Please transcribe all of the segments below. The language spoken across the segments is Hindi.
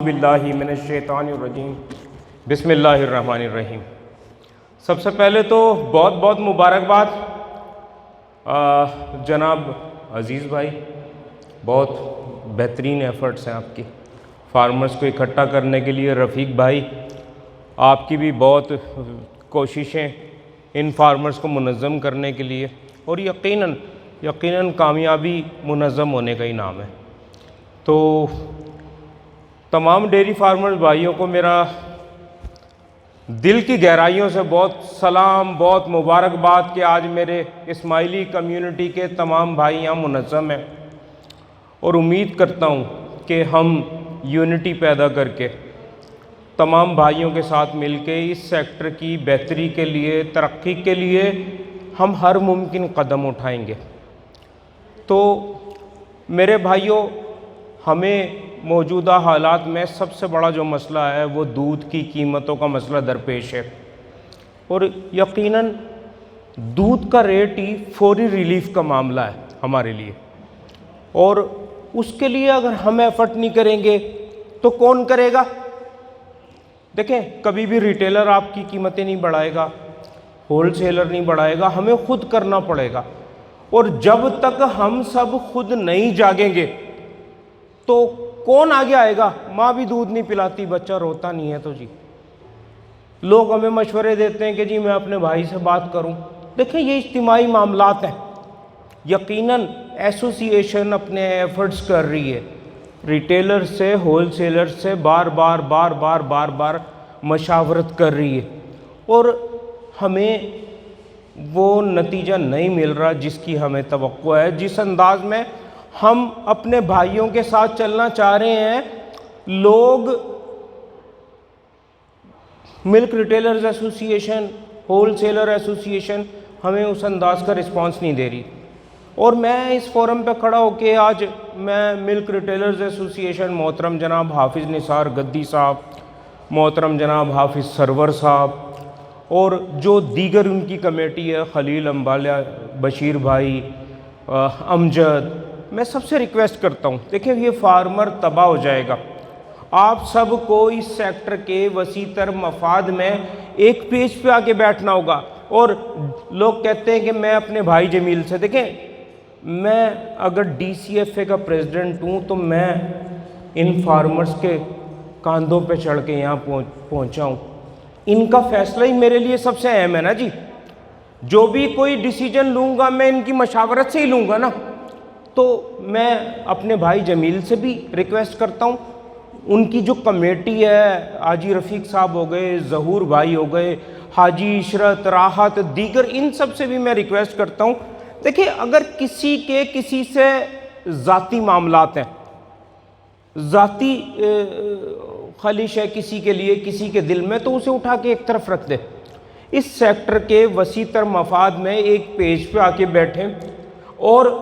बिल्लाहि मिनश्शैतानिर्रजीम बिस्मिल्लाहिर्रहमानिर्रहीम। सबसे पहले तो बहुत बहुत मुबारकबाद जनाब अज़ीज़ भाई, बहुत बेहतरीन एफ़र्ट्स हैं आपकी फार्मर्स को इकट्ठा करने के लिए। रफ़ीक भाई, आपकी भी बहुत कोशिशें इन फार्मर्स को मुनज़्ज़म करने के लिए, और यकीनन कामयाबी मुनज़्ज़म होने का ही नाम है। तो तमाम डेयरी फार्मर्स भाइयों को मेरा दिल की गहराइयों से बहुत सलाम, बहुत मुबारकबाद कि आज मेरे इस्माइली कम्युनिटी के तमाम भाई यहाँ मुनज़्ज़म हैं, और उम्मीद करता हूँ कि हम यूनिटी पैदा करके तमाम भाइयों के साथ मिलके इस सेक्टर की बेहतरी के लिए, तरक्की के लिए हम हर मुमकिन कदम उठाएंगे। तो मेरे भाइयों, हमें मौजूदा हालात में सबसे बड़ा जो मसला है वो दूध की कीमतों का मसला दरपेश है, और यकीनन दूध का रेट ही फौरी रिलीफ का मामला है हमारे लिए, और उसके लिए अगर हम एफर्ट नहीं करेंगे तो कौन करेगा? देखें, कभी भी रिटेलर आपकी कीमतें नहीं बढ़ाएगा, होलसेलर नहीं बढ़ाएगा, हमें खुद करना पड़ेगा। और जब तक हम सब खुद नहीं जागेंगे तो कौन आगे आएगा? माँ भी दूध नहीं पिलाती, बच्चा रोता नहीं है तो जी लोग हमें मशवरे देते हैं कि जी मैं अपने भाई से बात करूं। देखें, ये इज्तिमाई मामलात हैं। यकीनन एसोसिएशन अपने एफर्ट्स कर रही है, रिटेलर से, होलसेलर से बार बार मशावरत कर रही है, और हमें वो नतीजा नहीं मिल रहा जिसकी हमें तवक्को है। जिस अंदाज में हम अपने भाइयों के साथ चलना चाह रहे हैं, लोग milk retailers association, wholesaler association हमें उस अंदाज का रिस्पांस नहीं दे रही। और मैं इस फोरम पे खड़ा होकर आज मैं मिल्क रिटेलर्स एसोसिएशन, मोहतरम जनाब हाफिज़ निसार गद्दी साहब, मोहतरम जनाब हाफिज़ सरवर साहब, और जो दीगर उनकी कमेटी है, खलील अम्बालिया, बशीर भाई, अमजद, मैं सबसे रिक्वेस्ट करता हूँ, देखिए ये फार्मर तबाह हो जाएगा। आप सबको इस सेक्टर के वसीतर मफाद में एक पेज पे आके बैठना होगा। और लोग कहते हैं कि मैं अपने भाई जमील से, देखें मैं अगर DCFA का प्रेसिडेंट हूँ तो मैं इन फार्मर्स के कंधों पे चढ़ के यहाँ पहुँचा हूँ। इनका फैसला ही मेरे लिए सबसे अहम है ना जी। जो भी कोई डिसीजन लूँगा मैं इनकी मशावरत से ही लूँगा ना। तो मैं अपने भाई जमील से भी रिक्वेस्ट करता हूँ, उनकी जो कमेटी है, हाजी रफ़ीक साहब हो गए, ज़हूर भाई हो गए, हाजी इशरत, राहत, दीगर, इन सब से भी मैं रिक्वेस्ट करता हूँ। देखिए, अगर किसी से ज़ाती मामलात हैं, ज़ाती ख़लिश है किसी के लिए, किसी के दिल में, तो उसे उठा के एक तरफ रख दे। इस सेक्टर के वसीतर मफाद में एक पेज पे आके बैठें और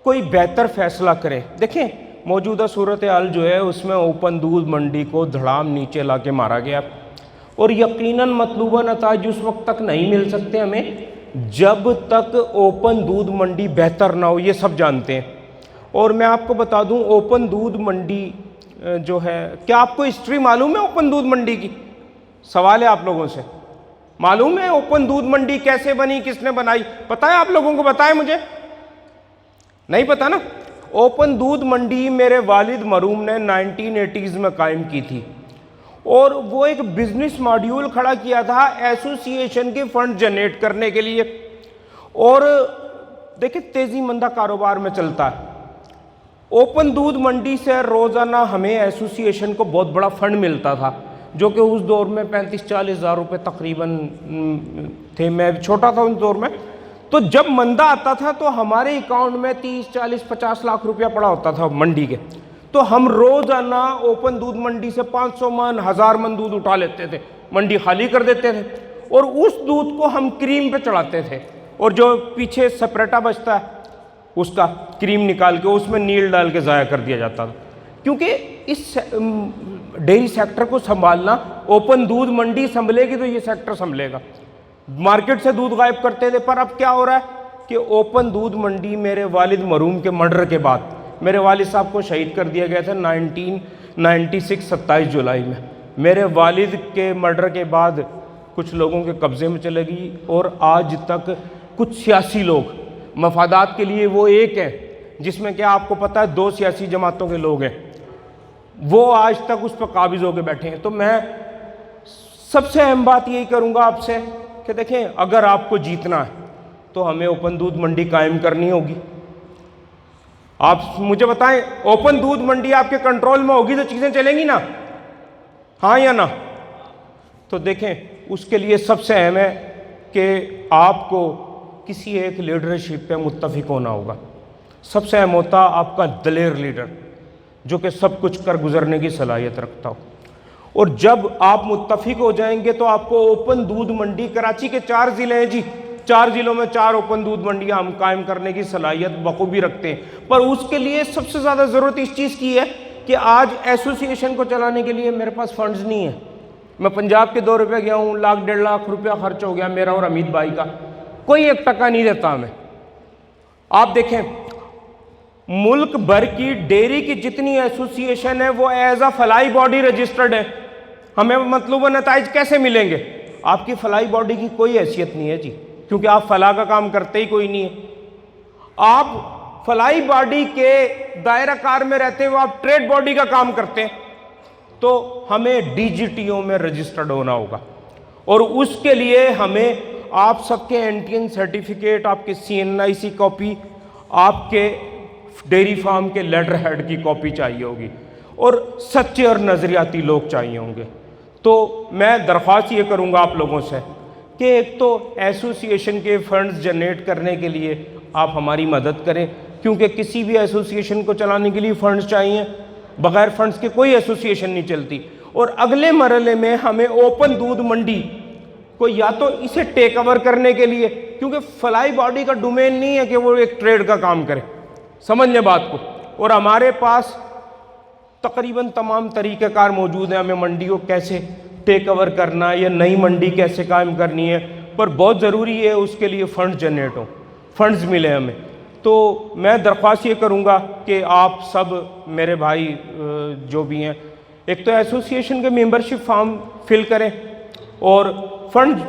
कोई बेहतर फ़ैसला करें। देखें, मौजूदा सूरत हाल जो है उसमें ओपन दूध मंडी को धड़ाम नीचे ला के मारा गया, और यकीनन मतलूबा नताज उस वक्त तक नहीं मिल सकते हमें जब तक ओपन दूध मंडी बेहतर ना हो, ये सब जानते हैं। और मैं आपको बता दूं, ओपन दूध मंडी जो है, क्या आपको हिस्ट्री मालूम है ओपन दूध मंडी की? सवाल है आप लोगों से, मालूम है ओपन दूध मंडी कैसे बनी, किसने बनाई? पता है आप लोगों को? बताएं मुझे। नहीं पता ना? ओपन दूध मंडी मेरे वालिद मरूम ने 1980s में कायम की थी, और वो एक बिजनेस मॉड्यूल खड़ा किया था एसोसिएशन के फंड जनरेट करने के लिए। और देखिए, तेजी मंदा कारोबार में चलता है। ओपन दूध मंडी से रोज़ाना हमें एसोसिएशन को बहुत बड़ा फंड मिलता था, जो कि उस दौर में 35-40 हज़ार रुपये तकरीबन थे। मैं छोटा था उस दौर में। तो जब मंदा आता था तो हमारे अकाउंट में 30-40-50 लाख रुपया पड़ा होता था मंडी के। तो हम रोज़ाना ओपन दूध मंडी से 500 मन, 1000 मन दूध उठा लेते थे, मंडी खाली कर देते थे, और उस दूध को हम क्रीम पे चढ़ाते थे, और जो पीछे सेपरेटा बचता है उसका क्रीम निकाल के उसमें नील डाल के ज़ाया कर दिया जाता था। क्योंकि इस डेयरी सेक्टर को संभालना, ओपन दूध मंडी संभलेगी तो ये सेक्टर संभलेगा। मार्केट से दूध गायब करते थे, पर अब क्या हो रहा है कि ओपन दूध मंडी मेरे वालिद मरूम के मर्डर के बाद मेरे वालिद साहब को शहीद कर दिया गया था 96 27 जुलाई में मेरे वालिद के मर्डर के बाद कुछ लोगों के कब्ज़े में चले गई और आज तक कुछ सियासी लोग मफादात के लिए वो एक है जिसमें क्या आपको पता है 2 सियासी जमातों के लोग हैं, वो आज तक उस पर काबिज होकर बैठे हैं। तो मैं सबसे अहम बात यही करूंगा आपसे कि देखें, अगर आपको जीतना है तो हमें ओपन दूध मंडी कायम करनी होगी। आप मुझे बताएं, ओपन दूध मंडी आपके कंट्रोल में होगी तो चीज़ें चलेंगी ना, हाँ या ना? तो देखें, उसके लिए सबसे अहम है कि आपको किसी एक लीडरशिप पे मुत्तफिक होना होगा। सबसे अहम होता आपका दलेर लीडर जो कि सब कुछ कर गुजरने की सलाहियत रखता हो। और जब आप मुत्तफिक हो जाएंगे तो आपको ओपन दूध मंडी, कराची के 4 ज़िले हैं जी, 4 ज़िलों में 4 ओपन दूध मंडियाँ हम कायम करने की सलाहियत बखूबी रखते हैं। पर उसके लिए सबसे ज़्यादा ज़रूरत इस चीज़ की है कि आज एसोसिएशन को चलाने के लिए मेरे पास फंड्स नहीं है। मैं पंजाब के दौरे पे गया हूँ, 1 लाख 1.5 लाख रुपया खर्च हो गया मेरा और अमित भाई का, कोई 1 टका नहीं देता हमें। आप देखें, मुल्क भर की डेयरी की जितनी एसोसिएशन है वो एज अ फलाई बॉडी रजिस्टर्ड है। हमें मतलूबा नताइज कैसे मिलेंगे? आपकी फलाई बॉडी की कोई हैसियत नहीं है जी, क्योंकि आप फला का काम करते ही कोई नहीं है। आप फलाई बॉडी के दायरा कार में रहते हुए आप ट्रेड बॉडी का काम करते हैं, तो हमें डीजीटीओ में रजिस्टर्ड होना होगा। और उसके लिए हमें आप सबके एनटीएन सर्टिफिकेट, आपके सीएनआईसी कॉपी, आपके डेयरी फार्म के लेटर हेड की कॉपी चाहिए होगी और सच्चे और नज़रियाती लोग चाहिए होंगे। तो मैं दरख्वास्त ये करूँगा आप लोगों से कि एक तो एसोसिएशन के फंड्स जनरेट करने के लिए आप हमारी मदद करें, क्योंकि किसी भी एसोसिएशन को चलाने के लिए फंड्स चाहिए, बगैर फंड्स के कोई एसोसिएशन नहीं चलती। और अगले मरहले में हमें ओपन दूध मंडी को या तो इसे टेक ओवर करने के लिए, क्योंकि फलाई बॉडी का डोमेन नहीं है कि वो एक ट्रेड का काम करे, समझ लें बात को। और हमारे पास तकरीबन तमाम तरीक़ेकार मौजूद हैं हमें मंडी को कैसे टेक ओवर करना है या नई मंडी कैसे कायम करनी है, पर बहुत ज़रूरी है उसके लिए फ़ंड जनरेट हो, फंड्स मिले हमें। तो मैं दरख्वास्त ये करूँगा कि आप सब मेरे भाई जो भी हैं, एक तो एसोसिएशन के मेंबरशिप फॉर्म फिल करें और फंड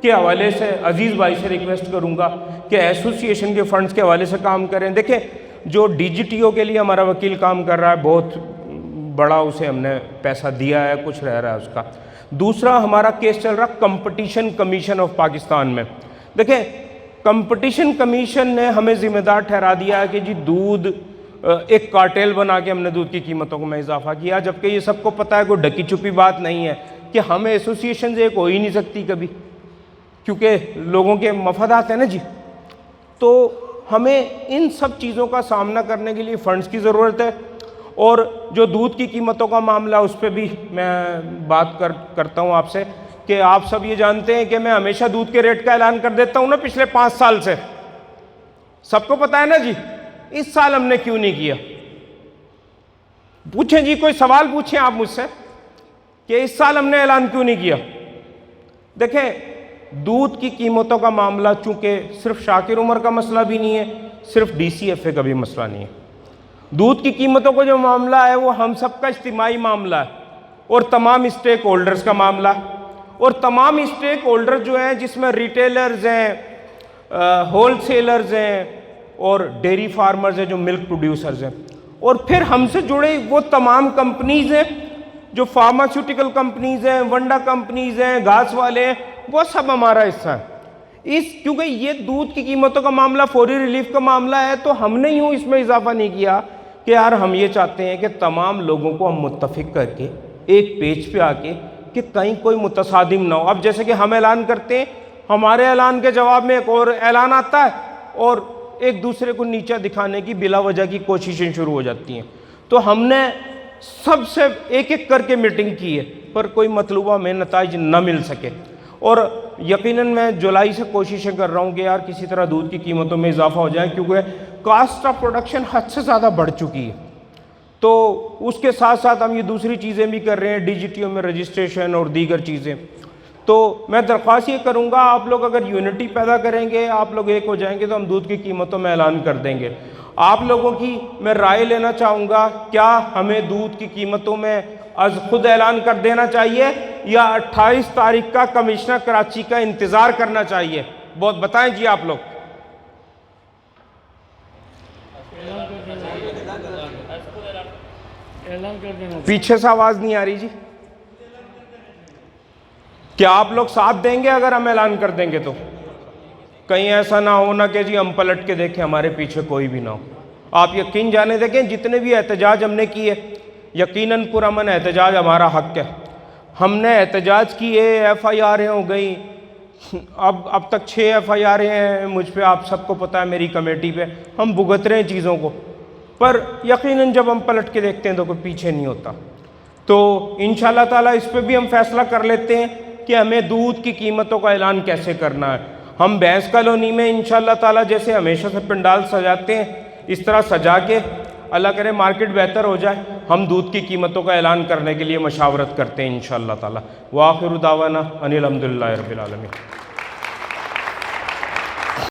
के हवाले से अजीज़ भाई से रिक्वेस्ट करूँगा कि एसोसिएशन के फंड्स के हवाले से काम करें। देखें, जो डीजीटीओ के लिए हमारा वकील काम कर रहा है, बहुत बड़ा उसे हमने पैसा दिया है, कुछ रह रहा है उसका। दूसरा हमारा केस चल रहा कंपटीशन कमीशन ऑफ पाकिस्तान में। देखें, कंपटीशन कमीशन ने हमें ज़िम्मेदार ठहरा दिया है कि जी दूध एक कार्टेल बना के हमने दूध की कीमतों में इजाफा किया, जबकि ये सबको पता है, कोई ढकी छुपी बात नहीं है कि हमें एसोसिएशन से एक हो ही नहीं सकती कभी, क्योंकि लोगों के मफादात हैं ना जी। तो हमें इन सब चीज़ों का सामना करने के लिए फ़ंड्स की ज़रूरत है। और जो दूध की कीमतों का मामला, उस पर भी मैं बात करता हूँ आपसे कि आप सब ये जानते हैं कि मैं हमेशा दूध के रेट का ऐलान कर देता हूँ ना, पिछले 5 साल से, सबको पता है ना जी। इस साल हमने क्यों नहीं किया? पूछें जी, कोई सवाल पूछें आप मुझसे कि इस साल हमने ऐलान क्यों नहीं किया। देखें, दूध की कीमतों का मामला चूंकि सिर्फ शाकिर उमर का मसला भी नहीं है, सिर्फ डीसीएफए का भी मसला नहीं है। दूध की कीमतों का जो मामला है वो हम सबका इज्तिमाई मामला है और तमाम स्टेक होल्डर्स का मामला है। और तमाम स्टेक होल्डर जो हैं, जिसमें रिटेलर्स हैं, होलसेलर्स हैं और डेयरी फार्मर्स हैं, जो मिल्क प्रोड्यूसर्स हैं, और फिर हमसे जुड़े वो तमाम कंपनीज हैं जो फार्मास्यूटिकल कंपनीज हैं, वंडा कंपनीज हैं, घास वाले हैं, वो सब हमारा हिस्सा है। क्योंकि ये दूध की कीमतों का मामला फौरी रिलीफ का मामला है, तो हमने यूँ इसमें इजाफा नहीं किया कि यार हम ये चाहते हैं कि तमाम लोगों को हम मुत्तफिक करके एक पेज पे आके कि कहीं कोई मुतसादिम ना हो। अब जैसे कि हम ऐलान करते हैं, हमारे ऐलान के जवाब में एक और ऐलान आता है और एक दूसरे को नीचा दिखाने की बिला वजह की कोशिशें शुरू हो जाती हैं। तो हमने सबसे एक एक करके मीटिंग की है, पर कोई मतलूबा में नताइज न मिल सके। और यकीनन मैं जुलाई से कोशिशें कर रहा हूँ कि यार किसी तरह दूध की कीमतों में इजाफा हो जाए, क्योंकि कास्ट ऑफ प्रोडक्शन हद से ज़्यादा बढ़ चुकी है। तो उसके साथ साथ हम ये दूसरी चीज़ें भी कर रहे हैं, डीजीटीओ में रजिस्ट्रेशन और दीगर चीज़ें। तो मैं दरख्वास्त ये करूँगा, आप लोग अगर यूनिटी पैदा करेंगे, आप लोग एक हो जाएंगे, तो हम दूध की कीमतों में ऐलान कर देंगे। आप लोगों की मैं राय लेना चाहूँगा, क्या हमें दूध की कीमतों में आज खुद ऐलान कर देना चाहिए या 28 तारीख का कमिश्नर कराची का इंतज़ार करना चाहिए? बहुत बताएं जी आप लोग। पीछे से आवाज़ नहीं आ रही जी। क्या आप लोग साथ देंगे अगर हम ऐलान कर देंगे तो? कहीं ऐसा ना हो ना कि जी हम पलट के देखें हमारे पीछे कोई भी ना हो। आप यकीन जाने देखें, जितने भी एहतजाज हमने किए, यकीनन पुरअमन एहतजाज हमारा हक है। हमने एहतजाज किए, FIR हो गई, अब तक 6 FIR हैं मुझ पे, आप सबको पता है, मेरी कमेटी पे। हम भुगत रहे हैं चीज़ों को, पर यकीनन जब हम पलट के देखते हैं तो कोई पीछे नहीं होता। तो इंशाअल्लाह ताला इस पे भी हम फैसला कर लेते हैं कि हमें दूध की कीमतों का ऐलान कैसे करना है। हम भैंस कॉलोनी में इंशाअल्लाह ताला जैसे हमेशा से पंडाल सजाते हैं, इस तरह सजा के अल्लाह करे मार्केट बेहतर हो जाए, हम दूध की कीमतों का ऐलान करने के लिए मशावरत करते हैं इंशाअल्लाह ताला। व आखिरु दावाना अनिल हम्दुलिल्लाहि रब्बिल आलमीन।